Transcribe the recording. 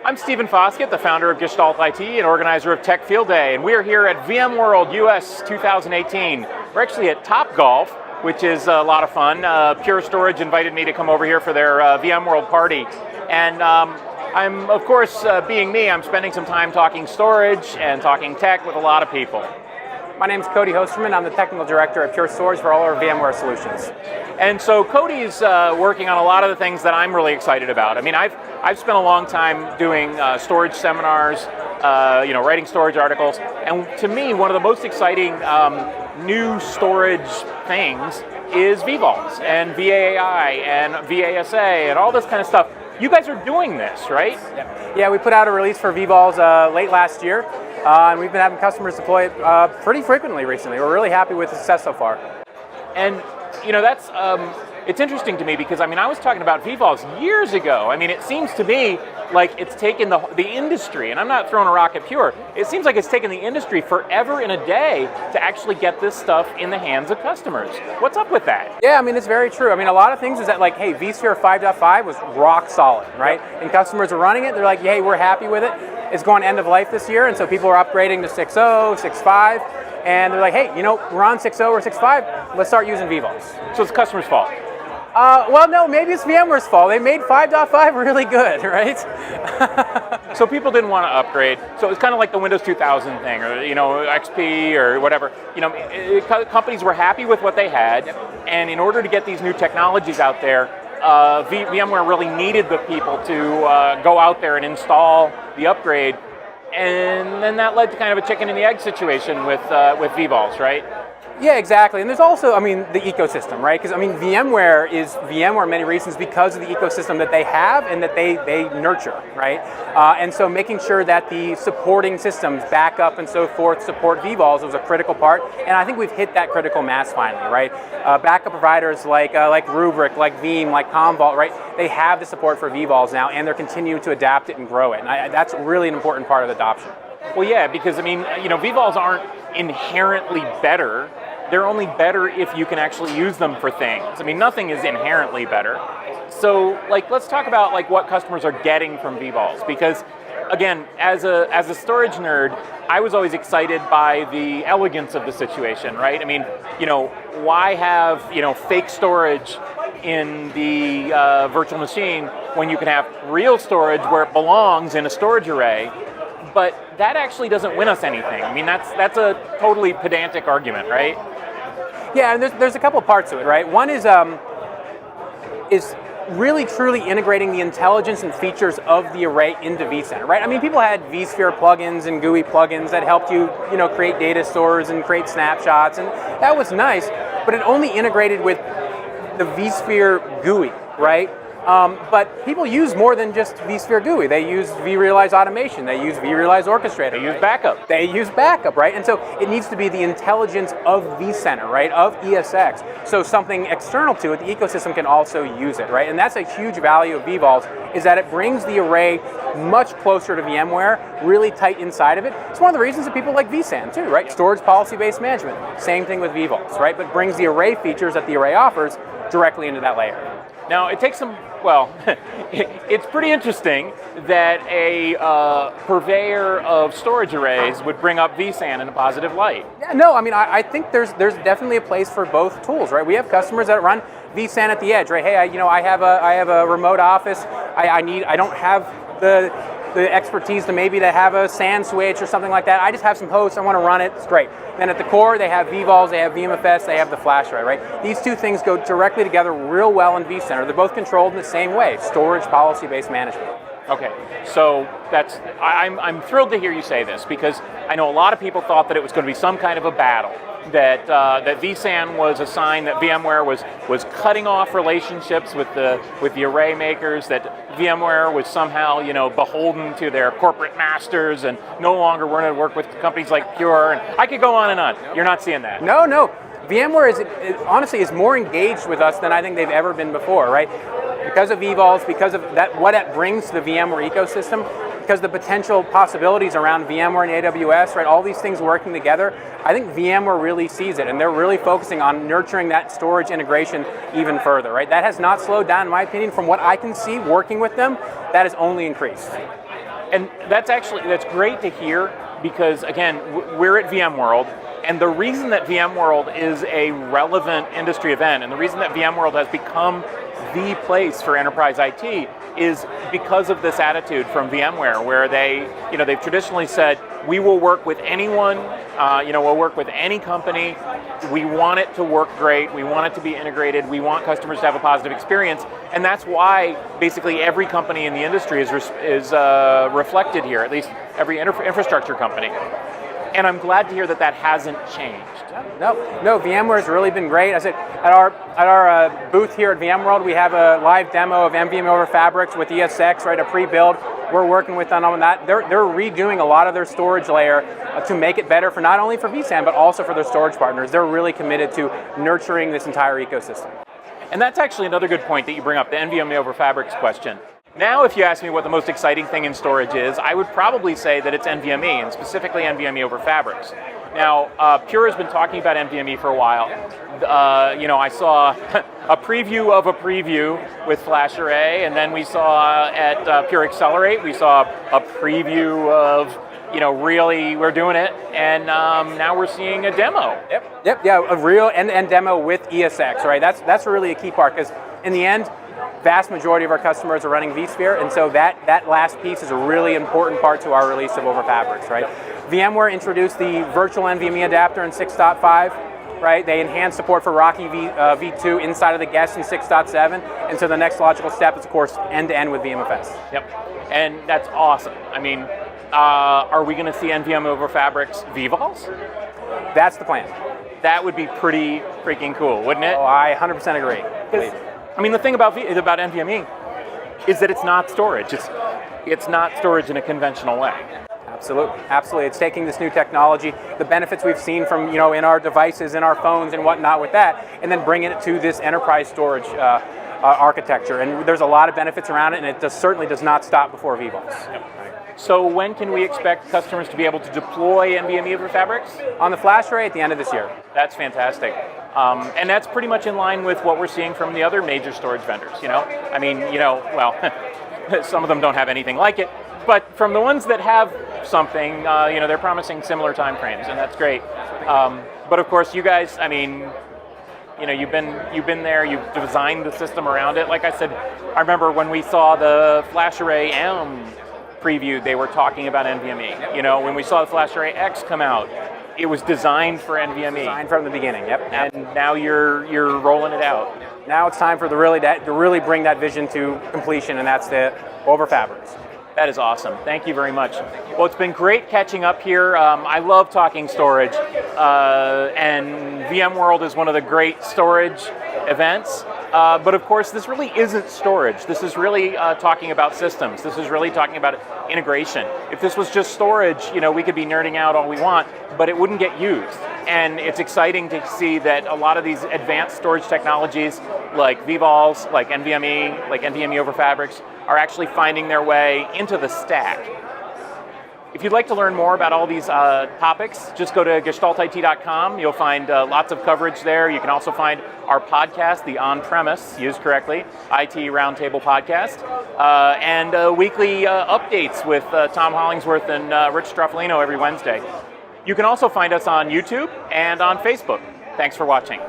I'm Stephen Foskett, the founder of Gestalt IT and organizer of Tech Field Day, and we are here at VMworld US 2018. We're actually at Topgolf, which is a lot of fun. Pure Storage invited me to come over here for their VMworld party, and I'm, of course, being me, I'm spending some time talking storage and talking tech with a lot of people. My name is Cody Hosterman. I'm the technical director at Pure Storage for all our VMware solutions. And so Cody's working on a lot of the things that I'm really excited about. I mean, I've spent a long time doing storage seminars, writing storage articles, and to me, one of the most exciting new storage things is VVols and VAI and VASA and all this kind of stuff. You guys are doing this, right? Yeah, we put out a release for VVols late last year, and we've been having customers deploy it pretty frequently recently. We're really happy with the success so far. And that's it's interesting to me because I was talking about VVols years ago. I mean, it seems to me like it's taken the industry, and I'm not throwing a rock at Pure, it seems like it's taken the industry forever and a day to actually get this stuff in the hands of customers. What's up with that? Yeah, I mean, it's very true. I mean, a lot of things is that, like, hey, vSphere 5.5 was rock solid, right? Yep. And customers are running it, they're like, hey, we're happy with it. It's going end of life this year, and so people are upgrading to 6.0, 6.5, and they're like, hey, we're on 6.0 or 6.5, let's start using VVols. So it's the customer's fault? Well, no, maybe it's VMware's fault. They made 5.5 really good, right? So people didn't want to upgrade. So it's kind of like the Windows 2000 thing, or XP or whatever. Companies were happy with what they had, and in order to get these new technologies out there, VMware really needed the people to go out there and install the upgrade, and then that led to kind of a chicken and the egg situation with VVols, right? Yeah, exactly. And there's also, the ecosystem, right? Because, VMware is VMware in many reasons because of the ecosystem that they have and that they nurture, right? And so making sure that the supporting systems, backup and so forth, support VVols was a critical part. And I think we've hit that critical mass finally, right? Backup providers like Rubrik, like Veeam, like Commvault, right? They have the support for VVols now, and they're continuing to adapt it and grow it. And that's really an important part of the adoption. Well, yeah, because, VVols aren't inherently better. They're only better if you can actually use them for things. Nothing is inherently better. So, let's talk about what customers are getting from VVols, because again, as a storage nerd, I was always excited by the elegance of the situation, right? Why have fake storage in the virtual machine when you can have real storage where it belongs in a storage array? But that actually doesn't win us anything. That's a totally pedantic argument, right? Yeah, and there's a couple parts to it, right? One is really truly integrating the intelligence and features of the array into vSaN, right? People had vSphere plugins and GUI plugins that helped you, create data stores and create snapshots, and that was nice, but it only integrated with the vSphere GUI, right? But people use more than just vSphere GUI. They use vRealize Automation. They use vRealize Orchestrator. They use backup. They use backup, right? And so it needs to be the intelligence of vCenter, right? Of ESX. So something external to it, the ecosystem can also use it, right? And that's a huge value of VVols, is that it brings the array much closer to VMware, really tight inside of it. It's one of the reasons that people like vSaN too, right? Storage policy-based management. Same thing with VVols, right? But brings the array features that the array offers directly into that layer. Now, it takes some, it's pretty interesting that a purveyor of storage arrays would bring up vSaN in a positive light. Yeah, no, I think there's definitely a place for both tools, right? We have customers that run vSaN at the edge, right? Hey, I have a remote office. I don't have the expertise to have a SAN switch or something like that. I just have some hosts, I want to run it, it's great. Then at the core, they have VVols, they have VMFS, they have the flash array, right? These two things go directly together real well in vCenter. They're both controlled in the same way, storage policy-based management. Okay, so I'm thrilled to hear you say this, because I know a lot of people thought that it was going to be some kind of a battle, that vSaN was a sign that VMware was cutting off relationships with the array makers, that VMware was somehow beholden to their corporate masters and no longer wanted to work with companies like Pure, and I could go on and on. You're not seeing that? No. VMware honestly is more engaged with us than I think they've ever been before, right? Because of VVols, because of what that brings to the VMware ecosystem, because the potential possibilities around VMware and AWS, right, all these things working together, I think VMware really sees it, and they're really focusing on nurturing that storage integration even further, right? That has not slowed down, in my opinion. From what I can see working with them, that has only increased. And that's great to hear because, again, we're at VMworld, and the reason that VMworld is a relevant industry event, and the reason that VMworld has become the place for enterprise IT is because of this attitude from VMware, where they've traditionally said, we will work with anyone, we'll work with any company. We want it to work great. We want it to be integrated. We want customers to have a positive experience, and that's why basically every company in the industry is reflected here. At least every infrastructure company. And I'm glad to hear that hasn't changed. No, VMware's really been great. I said at our booth here at VMworld, we have a live demo of NVMe-oF fabrics with ESX, right? A pre-build. We're working with them on that. They're redoing a lot of their storage layer to make it better for not only for VSaN but also for their storage partners. They're really committed to nurturing this entire ecosystem. And that's actually another good point that you bring up, the NVMe-oF fabrics question. Now, if you ask me what the most exciting thing in storage is, I would probably say that it's NVMe, and specifically NVMe-oF fabrics. Now, Pure has been talking about NVMe for a while. I saw a preview of a preview with FlashArray, and then we saw at Pure Accelerate, we saw a preview of, really we're doing it, and now we're seeing a demo. Yep, a real end-to-end demo with ESX, right? That's really a key part, because in the end, vast majority of our customers are running vSphere, and so that last piece is a really important part to our release of over fabrics, right? VMware introduced the virtual NVMe adapter in 6.5, right? They enhanced support for Rocky v2 inside of the guest in 6.7, and so the next logical step is, of course, end-to-end with VMFS. Yep, and that's awesome. I mean, are we going to see NVMe-oF fabrics VVols? That's the plan. That would be pretty freaking cool, wouldn't it? Oh, I 100% agree. I mean, the thing about NVMe is that it's not storage. It's not storage in a conventional way. Absolutely. It's taking this new technology, the benefits we've seen from, in our devices, in our phones and whatnot with that, and then bringing it to this enterprise storage architecture. And there's a lot of benefits around it, and it certainly does not stop before VVols. Yep. So when can we expect customers to be able to deploy NVMe-oF fabrics? On the FlashArray at the end of this year. That's fantastic. And that's pretty much in line with what we're seeing from the other major storage vendors, I mean, some of them don't have anything like it, but from the ones that have something, they're promising similar time frames, and that's great. But of course, you guys, I mean, you've been there, you've designed the system around it. Like I said, I remember when we saw the FlashArray M preview, they were talking about NVMe. When we saw the FlashArray X come out, it was designed for NVMe. Designed from the beginning, yep. And now you're rolling it out. Now it's time for to really bring that vision to completion, and that's the over fabrics. That is awesome. Thank you very much. Well, it's been great catching up here. I love talking storage, and VMworld is one of the great storage events. But of course, this really isn't storage. This is really talking about systems. This is really talking about integration. If this was just storage, we could be nerding out all we want, but it wouldn't get used. And it's exciting to see that a lot of these advanced storage technologies, like VVols, like NVMe, like NVMe-oF fabrics, are actually finding their way into the stack. If you'd like to learn more about all these topics, just go to gestaltit.com. You'll find lots of coverage there. You can also find our podcast, the On-Premise, used correctly, IT Roundtable podcast, and weekly updates with Tom Hollingsworth and Rich Stroffolino every Wednesday. You can also find us on YouTube and on Facebook. Thanks for watching.